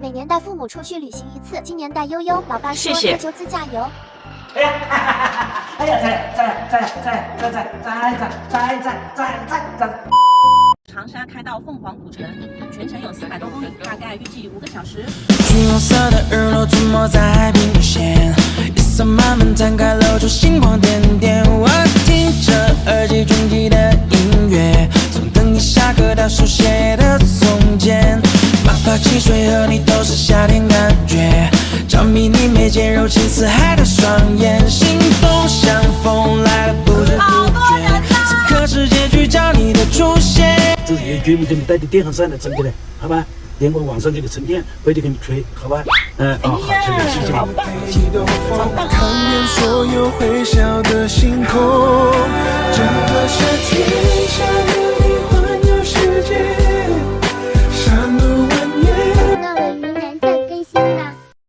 每年带父母出去旅行一次，今年带悠悠，老爸说谢谢那就自驾游。哎呀，哎呀，再。长沙开到凤凰古城，全程有400多公里，大概预计5个小时。橘黄色的日落出没在海平线，夜色慢慢摊开，露出星光点点。我听着耳机中记的音乐，从等你下课到书写的从前。妈妈汽水和你都是夏天感觉，着迷你眉间柔情似海的双眼，心动像风来了不知不觉，此刻世界聚焦你的出现。这些绝不给你带的电风扇来整过来，好吧？连我晚上给你充电，回去给你吹，好吧？好，谢谢。看遍所有会笑的星空，整个夏天想你。